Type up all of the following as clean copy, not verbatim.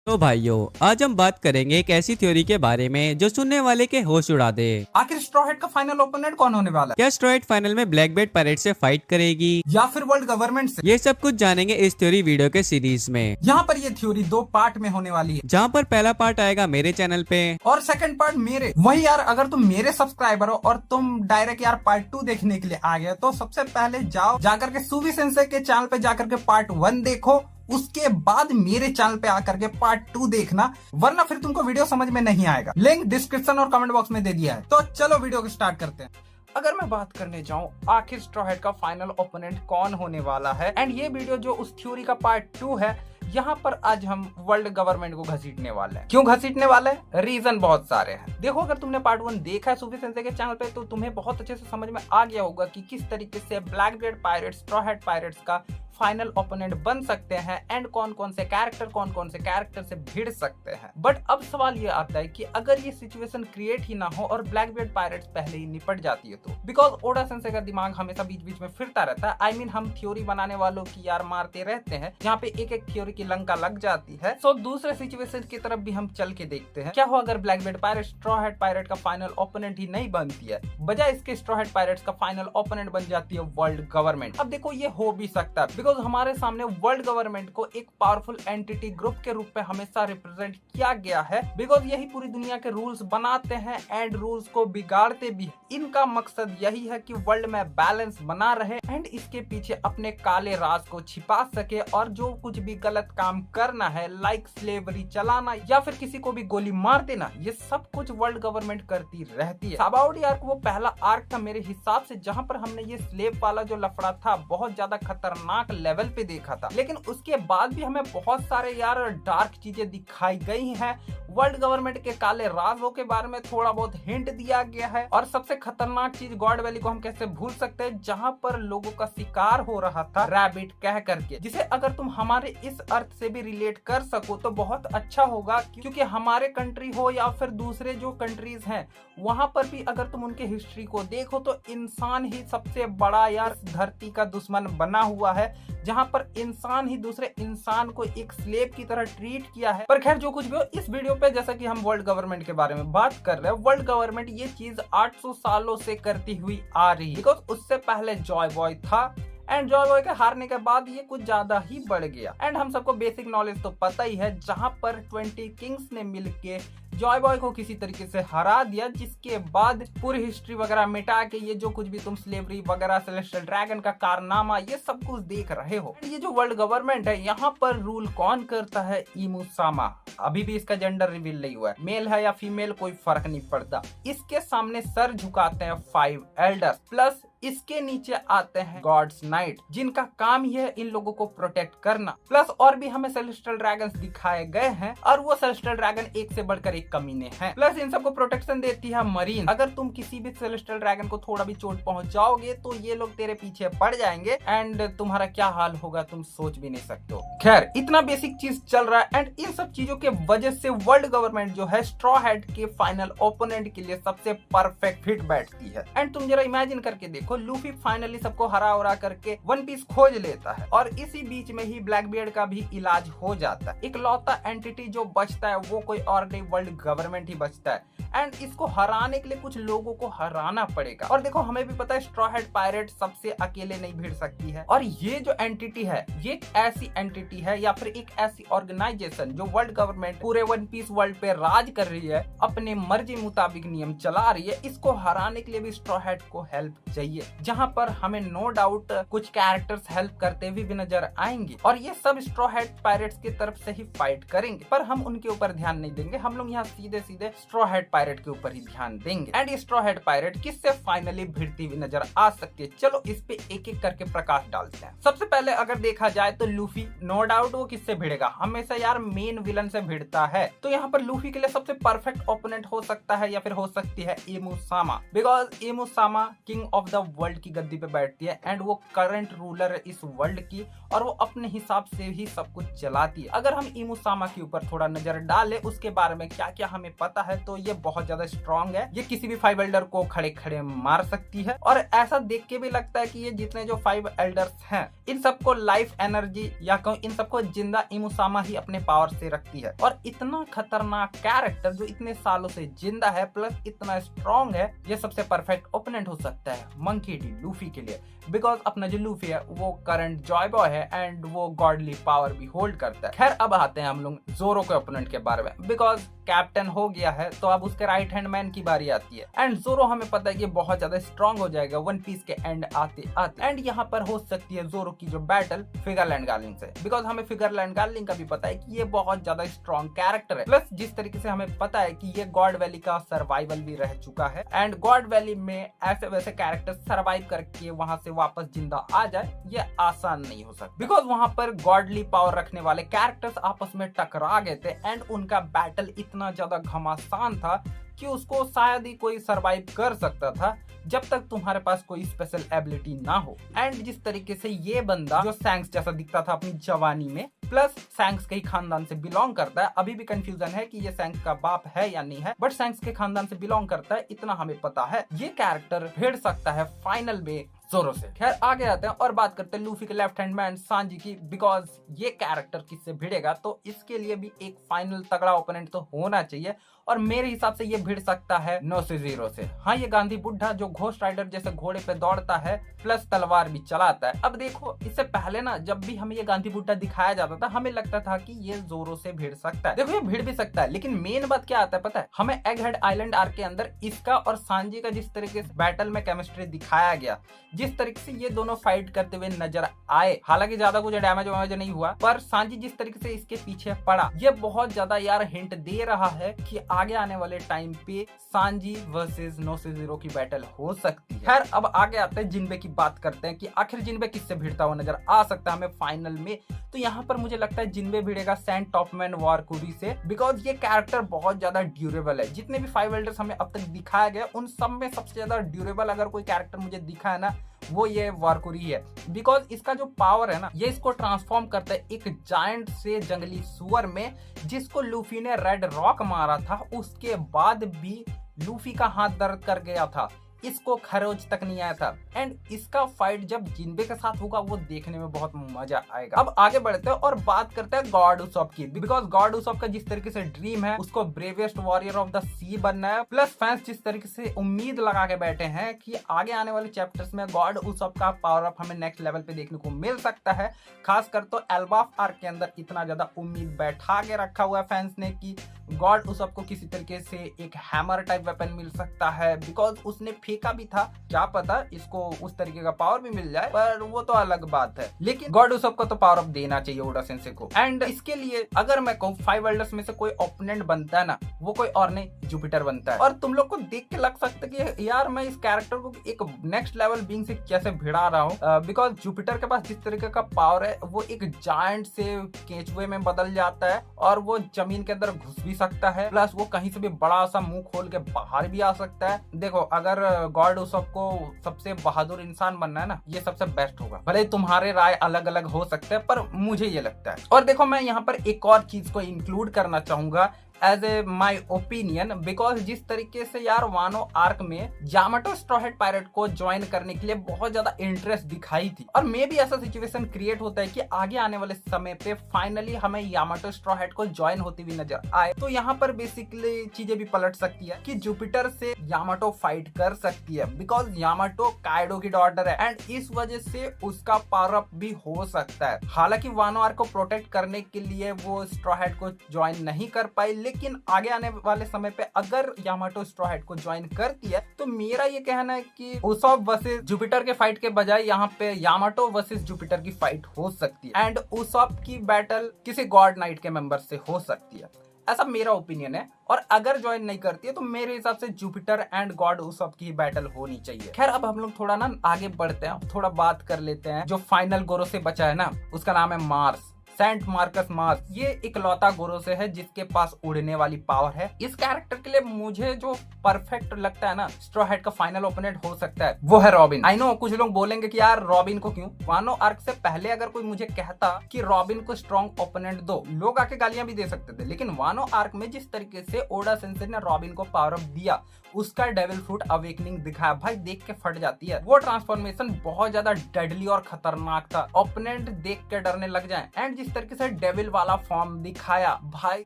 तो भाइयों, आज हम बात करेंगे एक ऐसी थ्योरी के बारे में जो सुनने वाले के होश उड़ा दे। आखिर स्ट्रॉ हैट का फाइनल ओपोनेंट कौन होने वाला है? क्या स्ट्रॉ हैट फाइनल में ब्लैक बेल्ट परेड से फाइट करेगी या फिर वर्ल्ड गवर्नमेंट से? ये सब कुछ जानेंगे इस थ्योरी वीडियो के सीरीज में। यहाँ पर ये थ्योरी 2 पार्ट में होने वाली है, जहाँ पर पहला पार्ट आएगा मेरे चैनल पे और सेकंड पार्ट मेरे। वही यार, अगर तुम मेरे सब्सक्राइबर हो और तुम डायरेक्ट यार पार्ट 2 देखने के लिए आ गए तो सबसे पहले जाओ जाकर के सूवी सेंसे के चैनल पे जाकर के पार्ट 1 देखो, उसके बाद मेरे चैनल पे आकर के पार्ट 2 देखना, वरना फिर तुमको वीडियो समझ में नहीं आएगा। लिंक डिस्क्रिप्शन और कमेंट बॉक्स में दे दिया है। तो चलो वीडियो को स्टार्ट करते हैं। अगर मैं बात करने जाऊं आखिर स्ट्रॉ हैट का फाइनल ओपोनेंट कौन होने वाला है, एंड ये वीडियो जो उस थ्योरी का पार्ट 2 है, यहाँ पर आज हम वर्ल्ड गवर्नमेंट को घसीटने वाले हैं। क्यों घसीटने वाले हैं? रीजन बहुत सारे हैं। देखो, अगर तुमने पार्ट 1 देखा है सूफी सेंसे के चैनल पे तो तुम्हें बहुत अच्छे से समझ में आ गया होगा कि किस तरीके से black belt pirates straw hat pirates का फाइनल ओपोनेंट बन सकते हैं एंड कौन कौन से कैरेक्टर से भिड़ सकते हैं। बट अब सवाल ये आता है कि अगर ये सिचुएशन क्रिएट ही ना हो और ब्लैक बेल्ट पायरेट्स पहले ही निपट जाती है तो, बिकॉज ओडा सेंसे का दिमाग हमेशा बीच बीच में फिरता रहता है। आई मीन हम थ्योरी बनाने वालों की यार मारते रहते हैं, जहाँ पे एक एक थ्योरी की लंका लग जाती है। सो दूसरे सिचुएशन की तरफ भी हम चल के देखते हैं, क्या हो अगर black belt pirate straw hat pirate का फाइनल ओपोनेंट ही नहीं बनती है, बजाय इसके स्ट्रॉ हैट पायरेट्स का फाइनल ओपोनेंट बन जाती है वर्ल्ड गवर्नमेंट। अब देखो, ये हो भी सकता है बिकॉज हमारे सामने वर्ल्ड गवर्नमेंट को एक पावरफुल एंटिटी ग्रुप के रूप में हमेशा रिप्रेजेंट किया गया है, बिकॉज यही पूरी दुनिया के रूल्स बनाते हैं एंड रूल्स को बिगाड़ते भी। इनका मकसद यही है कि वर्ल्ड में बैलेंस बना रहे एंड इसके पीछे अपने काले राज को छिपा सके, और जो कुछ भी गलत काम करना है लाइक स्लेवरी चलाना या फिर किसी को भी गोली मार देना, ये सब कुछ वर्ल्ड गवर्नमेंट करती रहती है। साबाउडी आर्क वो पहला आर्क था मेरे हिसाब से, जहां पर हमने ये स्लेव वाला जो लफड़ा था बहुत ज्यादा खतरनाक लेवल पे देखा था, लेकिन उसके बाद भी हमें बहुत सारे यार डार्क चीजें दिखाई गई हैं। वर्ल्ड गवर्नमेंट के काले राजों के बारे में थोड़ा बहुत हिंट दिया गया है, और सबसे खतरनाक चीज गॉड वैली को हम कैसे भूल सकते हैं, जहां पर लोगों का शिकार हो रहा था रैबिट कह करके, जिसे अगर तुम हमारे इस अर्थ से भी रिलेट कर सको तो बहुत अच्छा होगा, क्योंकि हमारे कंट्री हो या फिर दूसरे जो कंट्रीज हैं वहां पर भी अगर तुम उनके हिस्ट्री को देखो तो इंसान ही सबसे बड़ा यार धरती का दुश्मन बना हुआ है, जहां पर इंसान ही दूसरे इंसान को एक स्लेव की तरह ट्रीट किया है। पर खैर जो कुछ भी हो, इस वीडियो पे जैसा कि हम वर्ल्ड गवर्नमेंट के बारे में बात कर रहे हैं, वर्ल्ड गवर्नमेंट ये चीज 800 सालों से करती हुई आ रही है, बिकॉज उससे पहले जॉय बॉय था एंड जॉय बॉय के हारने के बाद ये कुछ ज्यादा ही बढ़ गया। एंड हम सबको बेसिक नॉलेज तो पता ही है, जहां पर 20 किंग्स ने मिलके जॉय बॉय को किसी तरीके से हरा दिया, जिसके बाद पूरी हिस्ट्री वगैरह मिटा के ये जो कुछ भी तुम स्लेवरी वगैरह सेलेस्टियल ड्रैगन का कारनामा ये सब कुछ देख रहे हो। ये जो वर्ल्ड गवर्नमेंट है यहाँ पर रूल कौन करता है? इमुसामा। अभी भी इसका जेंडर रिवील नहीं हुआ है, मेल है या फीमेल कोई फर्क नहीं पड़ता। इसके सामने सर झुकाते हैं 5 एल्डर्स, प्लस इसके नीचे आते हैं गॉड्स नाइट, जिनका काम ही है इन लोगों को प्रोटेक्ट करना। प्लस और भी हमें सेलेस्टियल ड्रैगन्स दिखाए गए हैं, और वो सेलेस्टियल ड्रैगन एक से बढ़कर एक कमीने हैं। प्लस इन सबको प्रोटेक्शन देती है मरीन। अगर तुम किसी भी सेलेस्टियल ड्रैगन को थोड़ा भी चोट पहुंचाओगे तो ये लोग तेरे पीछे पड़ जाएंगे एंड तुम्हारा क्या हाल होगा तुम सोच भी नहीं सकते हो। खैर, इतना बेसिक चीज चल रहा है एंड इन सब चीजों के वजह से वर्ल्ड गवर्नमेंट जो है स्ट्रॉ हैट के फाइनल ओपोनेंट के लिए सबसे परफेक्ट फिट बैठती है। एंड तुम जरा इमेजिन करके देखो, लूफी फाइनली सबको हरा उरा करके वन पीस खोज लेता है, और इसी बीच में ही ब्लैक बियर्ड का भी इलाज हो जाता है। इकलौता एंटिटी जो बचता है वो कोई और नहीं, वर्ल्ड गवर्नमेंट ही बचता है। एंड इसको हराने के लिए कुछ लोगों को हराना पड़ेगा, और देखो हमें भी पता है स्ट्रॉ हैट पायरेट सबसे अकेले नहीं भिड़ सकती है, और ये जो एंटिटी है ये एक ऐसी एंटिटी है या फिर एक ऐसी ऑर्गेनाइजेशन जो वर्ल्ड गवर्नमेंट पूरे वन पीस वर्ल्ड पे राज कर रही है, अपने मर्जी मुताबिक नियम चला रही है। इसको हराने के लिए भी स्ट्रॉ हैट को हेल्प चाहिए, जहां पर हमें नो डाउट कुछ कैरेक्टर्स हेल्प करते हुए भी नजर आएंगे, और ये सब स्ट्रॉ हैट पायरेट्स की तरफ से ही फाइट करेंगे। पर हम उनके ऊपर ध्यान नहीं देंगे, हम लोग यहाँ सीधे सीधे स्ट्रॉ हैट पायरेट के ऊपर ही ध्यान देंगे। एंड स्ट्रॉ हैट पायरेट किससे फाइनली भिड़ती हुई नजर आ सकती है, चलो इस पे एक एक करके प्रकाश डालते हैं। सबसे पहले अगर देखा जाए तो लूफी, नो डाउट वो किससे भिड़ेगा? हमेशा यार मेन विलन से भिड़ता है, तो यहाँ पर लूफी के लिए सबसे परफेक्ट ओपोनेंट हो सकता है या फिर हो सकती है इमुसामा, बिकॉज इमुसामा किंग ऑफ द वर्ल्ड की गद्दी पे बैठती है एंड वो करंट रूलर है इस वर्ल्ड की, और वो अपने हिसाब से ही सब कुछ चलाती है। अगर हम इमुसामा के ऊपर थोड़ा नजर डालें उसके बारे में क्या क्या हमें पता है, तो ये बहुत ज्यादा स्ट्रांग है। ये किसी भी 5 एल्डर को खड़े खड़े मार सकती है और ऐसा देख के भी लगता है कि ये जितने जो 5 एल्डर्स हैं इन सबको लाइफ एनर्जी या कहूँ इन सबको जिंदा इमुसामा ही अपने पावर से रखती है। और इतना खतरनाक कैरेक्टर जो इतने सालों से जिंदा है प्लस इतना स्ट्रांग है, ये सबसे परफेक्ट ओपोनेंट हो सकता है मंकी डी लूफी के लिए। बिकॉज अपना जो लूफी है वो करंट जॉय बॉय है एंड वो गॉडली पावर भी होल्ड करता है। खैर अब आते हैं हम लोग जोरो के ओपोनेंट के बारे में। बिकॉज कैप्टन हो गया है तो अब उसके राइट हैंड मैन की बारी आती है एंड जोरो हमें पता है कि बहुत ज्यादा स्ट्रांग हो जाएगा वन पीस के एंड आते आते। एंड यहाँ पर हो सकती है जोरो की जो बैटल फिगरलैंड गार्लिंग से। बिकॉज हमें फिगरलैंड गार्लिंग का भी पता है कि ये बहुत ज्यादा स्ट्रांग कैरेक्टर है। प्लस जिस तरीके से हमें पता है कि ये गॉड वैली का सर्वाइवल भी रह चुका है एंड गॉड वैली में ऐसे वैसे कैरेक्टर सर्वाइव करके वहां से वापस जिंदा आ जाए ये आसान नहीं हो सकता। बिकॉज वहां पर गॉडली पावर रखने वाले कैरेक्टर्स आपस में टकरा गए थे एंड उनका बैटल इतना ज्यादा घमासान था कि उसको शायद ही कोई सरवाइव कर सकता था जब तक तुम्हारे पास कोई स्पेशल एबिलिटी ना हो। एंड जिस तरीके से ये बंदा जो सैंक्स जैसा दिखता था अपनी जवानी में, प्लस सैंक्स के ही खानदान से बिलोंग करता है, अभी भी कंफ्यूजन है कि ये सैंक्स का बाप है या नहीं है, बट सैंक्स के खानदान से बिलोंग करता है इतना हमें पता है। ये कैरेक्टर भिड़ सकता है फाइनल में जोरो से। खैर आगे आते हैं और बात करते हैं लूफी के लेफ्ट हैंड मैन सांजी की। बिकॉज ये कैरेक्टर किससे भिड़ेगा तो इसके लिए भी एक फाइनल तगड़ा ओपोनेंट तो होना चाहिए और मेरे हिसाब से ये भिड़ सकता है नोसेजीरो से। हाँ, ये गांधी बुड्ढा जो घोस्ट राइडर जैसे घोड़े पे दौड़ता है प्लस तलवार भी चलाता है। अब देखो इससे पहले ना जब भी हमें ये गांधी बुड्ढा दिखाया जाता था हमें लगता था कि ये जोरो से भिड़ सकता है। देखो ये भिड़ भी सकता है, लेकिन मेन बात क्या आता है पता है, हमें एग हेड आइलैंड आर्क के अंदर इसका और सांजी का जिस तरीके से बैटल में केमिस्ट्री दिखाया गया, जिस तरीके से ये दोनों फाइट करते हुए नजर आए, हालांकि ज्यादा कुछ डैमेज वैमेज नहीं हुआ, पर सांजी जिस तरीके से इसके पीछे पड़ा ये बहुत ज्यादा यार हिंट दे रहा है कि आगे आने वाले टाइम पे सांजी वर्सेस नोसेजीरो की बैटल हो सकती है। खैर अब आगे आते हैं जिनबे की बात करते हैं कि आखिर जिनबे किससे भिड़ता हुआ नजर आ सकता है हमें फाइनल में। तो यहाँ पर मुझे लगता है जिनबे भिड़ेगा सैंड टॉपमैन वारकुरी से। बिकॉज ये कैरेक्टर बहुत ज्यादा ड्यूरेबल है। जितने भी 5 एल्डर्स हमें अब तक दिखाया गया उन सब में सबसे ज्यादा ड्यूरेबल अगर कोई कैरेक्टर मुझे दिखा है ना वो ये वारकुरी है। बिकॉज इसका जो पावर है ना ये इसको ट्रांसफॉर्म करता है एक जायंट से जंगली सुअर में, जिसको लूफी ने रेड रॉक मारा था उसके बाद भी लूफी का हाथ दर्द कर गया था, इसको खरोच तक नहीं आया था। एंड इसका फाइट जब जिनबे के साथ होगा वो देखने में बहुत मजा आएगा। अब आगे बढ़ते हैं और बात करते हैं गॉड उसॉप की। बिकॉज गॉड उसॉप का जिस तरीके से ड्रीम है उसको ब्रेवेस्ट वॉरियर ऑफ द सी बनना है, प्लस फैंस जिस तरीके से उम्मीद लगा के बैठे हैं कि आगे आने वाले चैप्टर्स में गॉड उसॉप का पावर अप हमें नेक्स्ट लेवल पे देखने को मिल सकता है। खासकर तो एल्बाफ आर्क के अंदर इतना ज्यादा उम्मीद बैठा के रखा हुआ है फैंस ने कि गॉड उसॉप को किसी तरीके से एक हैमर टाइप वेपन मिल सकता है। बिकॉज उसने फेंका भी था, क्या पता इसको उस तरीके का पावर भी मिल जाए, पर वो तो अलग बात है। लेकिन गॉड उसॉप को तो पावर अप देना चाहिए ओडा सेंसे को। एंड इसके लिए अगर मैं कहूँ 5 एल्डर्स में से कोई ओपोनेंट बनता है ना वो कोई और नहीं जुपिटर बनता है। और तुम लोग को देख के लग सकता है कि यार मैं इस कैरेक्टर को एक नेक्स्ट लेवल बीइंग से कैसे भिड़ा रहा हूँ। बिकॉज जुपिटर के पास जिस तरीके का पावर है वो एक जायंट से केंचुए में बदल जाता है और वो जमीन के अंदर घुस भी सकता है, प्लस वो कहीं से भी बड़ा सा मुंह खोल के बाहर भी आ सकता है। देखो अगर गॉड उसॉप को सबसे बहादुर इंसान बनना है ना ये सबसे बेस्ट होगा। भले तुम्हारे राय अलग अलग हो सकते हैं पर मुझे ये लगता है। और देखो मैं यहाँ पर एक और चीज को इंक्लूड करना चाहूंगा as a my opinion. Because जिस तरीके से यार वानो आर्क में यामाटो स्ट्रॉ हेड पायरेट को ज्वाइन करने के लिए बहुत ज्यादा इंटरेस्ट दिखाई थी, और मे भी ऐसा सिचुएशन क्रिएट होता है कि आगे आने वाले समय पे फाइनली हमें यामाटो स्ट्रॉ हेड को ज्वाइन होती हुई नजर आए। तो यहाँ पर बेसिकली चीजें भी पलट सकती है कि जुपिटर से यामाटो फाइट कर सकती है। बिकॉज यामाटो काइडो की डॉटर है एंड इस वजह से उसका पावर अप भी हो सकता है। हालांकि वानो आर्क को प्रोटेक्ट करने के लिए वो स्ट्रॉ हेड को ज्वाइन नहीं कर पाई, लेकिन आगे आने वाले समय पे अगर यामाटो स्ट्रॉ हेड को ज्वाइन करती है तो मेरा ये कहना है कि उसॉप वर्सेस जुपिटर के फाइट के बजाय यहाँ पे यामाटो वर्सेस जुपिटर की फाइट हो सकती है एंड उसॉप की बैटल किसी गॉड नाइट के मेंबर से हो सकती है। ऐसा मेरा ओपिनियन है। और अगर ज्वाइन नहीं करती है तो मेरे हिसाब से जुपिटर एंड गॉड उसॉप की बैटल होनी चाहिए। खैर अब हम लोग थोड़ा ना आगे बढ़ते हैं, थोड़ा बात कर लेते हैं जो फाइनल गोरो से बचा है ना उसका नाम है मार्स। सेंट मार्कस मार्स ये इकलौता गोरो से है जिसके पास उड़ने वाली पावर है। इस कैरेक्टर के लिए मुझे जो परफेक्ट लगता है ना स्ट्रॉ हैट का फाइनल ओपोनेंट हो सकता है वो है रॉबिन। आई नो कुछ लोग बोलेंगे कि यार रॉबिन को क्यों, वानो आर्क से पहले अगर कोई मुझे कहता कि रॉबिन को स्ट्रॉन्ग ओपोनेंट दो, लोग आके गालियां भी दे सकते थे, लेकिन वानो आर्क में जिस तरीके से ओडा सेंसे ने रॉबिन को पावर अप दिया, उसका डेविल फ्रूट अवेकनिंग दिखाया, भाई देख के फट जाती है। वो ट्रांसफॉर्मेशन बहुत ज्यादा डेडली और खतरनाक था, ओपोनेंट देख के डरने लग जाए। एंड जिस तरीके से डेविल वाला फॉर्म दिखाया भाई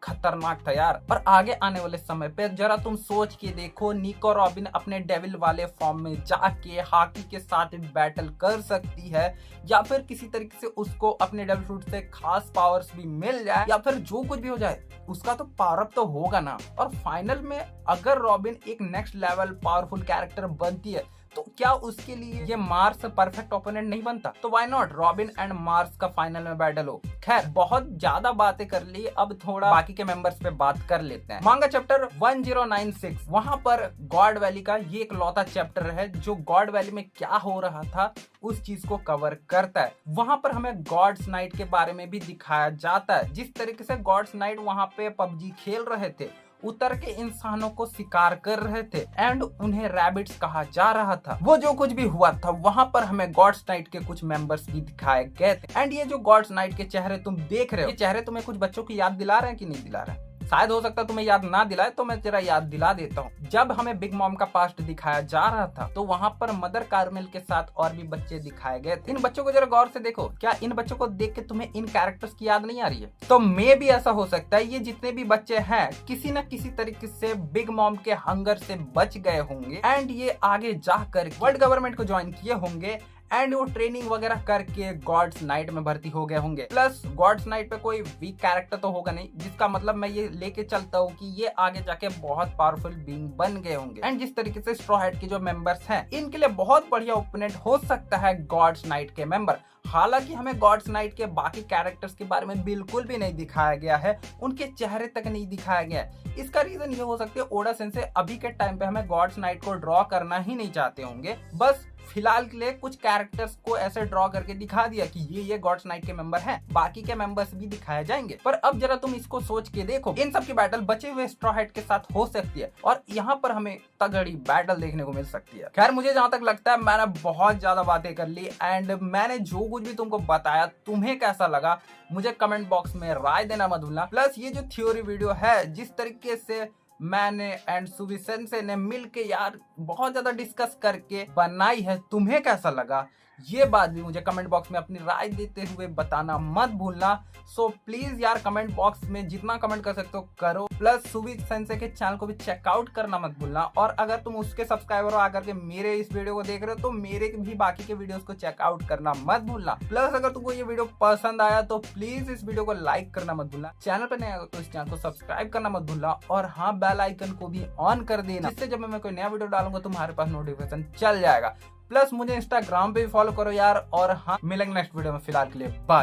खतरनाक था यार। और आगे आने वाले समय पे जरा तुम सोच के देखो, निको रॉबिन अपने डेविल वाले फॉर्म में जाके हाकी के साथ बैटल कर सकती है, या फिर किसी तरीके से उसको अपने डेविल फ्रूट से खास पावर्स भी मिल जाए, या फिर जो कुछ भी हो जाए उसका तो पावर अप तो होगा ना। और फाइनल में अगर रॉबिन एक नेक्स्ट लेवल पावरफुल कैरेक्टर बनती है तो क्या उसके लिए ये मार्स परफेक्ट ओपोनेंट नहीं बनता? तो why not robin and Mars का फाइनल में बैटल हो। खैर बहुत ज्यादा बातें कर ली, अब थोड़ा बाकी के मेंबर्स पे बात कर लेते हैं। मांगा चैप्टर 1096 वहां पर गॉड वैली का ये एक लौता चैप्टर है जो गॉड वैली में क्या हो रहा था उस चीज को कवर करता है। वहां पर हमें गॉड्स नाइट के बारे में भी दिखाया जाता है, जिस तरीके से गॉड्स नाइट वहां पे पबजी खेल रहे थे, उतर के इंसानों को शिकार कर रहे थे एंड उन्हें रैबिट्स कहा जा रहा था। वो जो कुछ भी हुआ था वहां पर हमें गॉड्स नाइट के कुछ मेंबर्स भी दिखाए गए थे। एंड ये जो गॉड्स नाइट के चेहरे तुम देख रहे हो, ये चेहरे तुम्हें कुछ बच्चों की याद दिला रहे हैं कि नहीं दिला रहे हैं? शायद हो सकता है तुम्हें याद ना दिलाए, तो मैं जरा याद दिला देता हूँ। जब हमें बिग मॉम का पास्ट दिखाया जा रहा था तो वहाँ पर मदर कार्मेल के साथ और भी बच्चे दिखाए गए थे। इन बच्चों को जरा गौर से देखो, क्या इन बच्चों को देख के तुम्हें इन कैरेक्टर्स की याद नहीं आ रही है? तो मे भी ऐसा हो सकता है ये जितने भी बच्चे हैं किसी न किसी तरीके से बिग मॉम के हंगर से बच गए होंगे एंड ये आगे जाकर वर्ल्ड गवर्नमेंट को ज्वाइन किए होंगे एंड वो ट्रेनिंग वगैरह करके गॉड्स नाइट में भर्ती हो गए होंगे। प्लस गॉड्स नाइट पे कोई वीक कैरेक्टर तो होगा नहीं, जिसका मतलब मैं ये लेके चलता हूँ कि ये आगे जाके बहुत पावरफुल बीइंग बन गए होंगे। एंड जिस तरीके से स्ट्रॉ हैट के जो मेंबर्स हैं इनके लिए बहुत बढ़िया ओपोनेंट हो सकता है गॉड्स नाइट के मेंबर। हालांकि हमें गॉड्स नाइट के बाकी कैरेक्टर्स के बारे में बिल्कुल भी नहीं दिखाया गया है, उनके चेहरे तक नहीं दिखाया गया है। इसका रीजन ये हो सकता है ओडा सेंसे अभी के टाइम पे हमें गॉड्स नाइट को ड्रॉ करना ही नहीं चाहते होंगे, बस फिलहाल के लिए कुछ कैरेक्टर्स को ऐसे ड्रॉ करके दिखा दिया कि ये गॉड्स नाइट के मेंबर हैं, बाकी के मेंबर्स भी दिखाए जाएंगे। पर अब जरा तुम इसको सोच के देखो, इन सब की बैटल बचे हुए स्ट्रॉ हैट के साथ हो सकती है और यहाँ पर हमें तगड़ी बैटल देखने को मिल सकती है। खैर मुझे जहां तक लगता है मैंने बहुत ज्यादा बातें कर ली एंड मैंने जो कुछ भी तुमको बताया तुम्हें कैसा लगा मुझे कमेंट बॉक्स में राय देना मत भूलना। प्लस ये जो थ्योरी वीडियो है जिस तरीके से मैंने एंड सुवी सेंसे ने मिलके यार बहुत ज्यादा डिस्कस करके बनाई है, तुम्हें कैसा लगा ये बात भी मुझे कमेंट बॉक्स में अपनी राय देते हुए बताना मत भूलना। सो प्लीज यार कमेंट बॉक्स में जितना कमेंट कर सकते हो करो। प्लस सुवी सेंसे के चैनल को भी चेकआउट करना मत भूलना, और अगर तुम उसके सब्सक्राइबर हो आकर के मेरे इस वीडियो को देख रहे हो तो मेरे भी बाकी के वीडियोस को चेकआउट करना मत भूलना। प्लस अगर तुमको ये वीडियो पसंद आया तो प्लीज इस वीडियो को लाइक करना मत भूलना, चैनल पर नया हो तो इस चैनल को सब्सक्राइब करना मत भूलना, और हाँ बेल आइकन को भी ऑन कर देना, जिससे जब मैं कोई नया वीडियो डालूंगा तुम्हारे पास नोटिफिकेशन चल जाएगा। प्लस मुझे इंस्टाग्राम पे भी फॉलो करो यार, और हाँ मिलेंगे नेक्स्ट वीडियो में, फिलहाल के लिए बाय।